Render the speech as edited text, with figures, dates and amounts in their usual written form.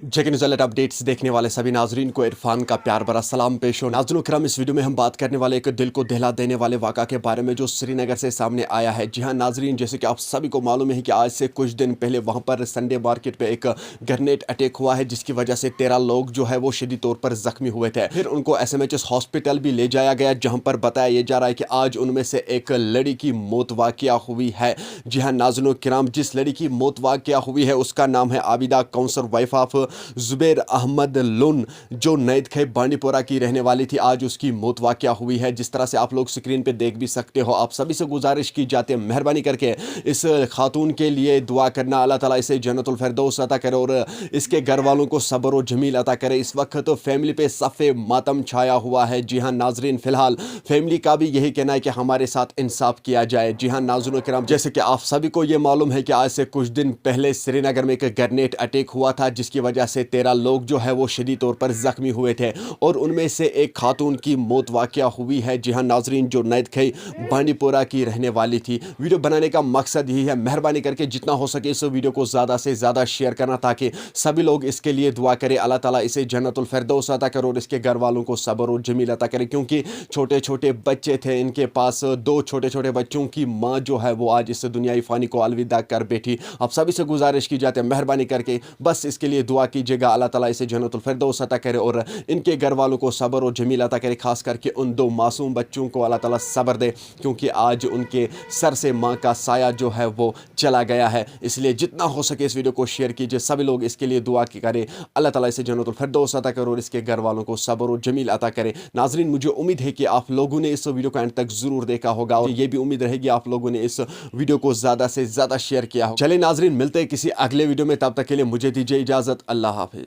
जेके news alert updates देखने वाले सभी नाजरीन को इरफान का प्यार भरा सलाम पेश हो। नाज़रीन करम, इस वीडियो में हम बात करने वाले एक दिल को दहला देने वाले वाक़ा के बारे में जो श्रीनगर से सामने आया है। जी हाँ नाजरीन, जैसे कि आप सभी को मालूम है कि आज से कुछ दिन पहले वहाँ पर संडे मार्केट पे एक ग्रेनेड अटैक हुआ है, जिसकी वजह से 13 लोग जो है वो शदीद तौर पर जख्मी हुए थे। फिर उनको SMHS हॉस्पिटल भी ले जाया गया, जहाँ पर बताया ये जा रहा है कि आज उनमें से एक लड़ी की मौत वाक़या हुई है। जी हाँ नाज़रीन किराम, जिस लड़ी की मौत वाक़या हुई है उसका नाम है आबिदा कौंसर, वाइफ ऑफ जुबैर अहमद लुन, जो नैद खे बांडीपोरा की रहने वाली थी। आज उसकी मौत वाक़या हुई है। जिस तरह से आप लोग स्क्रीन पे देख भी सकते हो, आप सभी से गुजारिश की जाती है मेहरबानी करके इस खातून के लिए दुआ करना, अल्लाह ताला इसे जन्नतुल फिरदौस अता करे और इसके घर वालों को सब्र और जमील अता करे। इस वक्त तो फैमिली पे सफ़े मातम छाया हुआ है। जी हाँ नाजरीन, फिलहाल फैमिली का भी यही कहना है कि हमारे साथ इंसाफ किया जाए। जी हाँ नाज़रीन किराम, जैसे कि आप सभी को ये मालूम है कि आज से कुछ दिन पहले श्रीनगर में एक ग्रेनेड अटैक हुआ था, जिसकी वजह से 13 लोग जो है वो शदीद तौर पर जख्मी हुए थे और उनमें से एक खातून की मौत वाक़या हुई है। जी हाँ नाजरीन, जो नैद खे बांडीपोरा की रहने वाली थी। वीडियो बनाने का मकसद यही है, मेहरबानी करके जितना हो सके इस वीडियो को ज़्यादा से ज़्यादा शेयर करना, ताकि सभी लोग इसके लिए दुआ करें, अल्लाह ताला इसे जन्नतुल फिरदौस अता करे और इसके घर वालों को सब्र और जमील अता करे। क्योंकि छोटे छोटे बच्चे थे इनके पास, 2 छोटे छोटे बच्चों की माँ जो है वो आज इस दुनियाई फ़ानी को अलविदा कर बैठी। आप सभी से गुजारिश की जाती है मेहरबानी करके बस इसके लिए दुआ कीजिएगा, अल्लाह ताला इसे जन्नतुल फिरदौस अता करे और इनके घर वालों को सब्र और जमील अता करे। खास करके उन 2 मासूम बच्चों को अल्लाह ताला सब्र दे, क्योंकि आज उनके सर से माँ का साया जो है वो चला गया है। इसलिए जितना हो सके इस वीडियो को शेयर कीजिए, सभी लोग इसके लिए दुआ की करें, अल्लाह ताला इसे जन्नतुल फिरदौस अता करे और इसके घर वालों को सब्र और जमील अता करे। नाजरीन, मुझे उम्मीद है कि आप लोगों ने इस वीडियो को एंड तक जरूर देखा होगा और ये भी उम्मीद रहेगी आप लोगों ने इस वीडियो को ज़्यादा से ज़्यादा शेयर किया हो। चलिए नाजरीन, मिलते हैं किसी अगले वीडियो में, तब तक के लिए मुझे दीजिए इजाज़त। अल्लाह हाफिज़।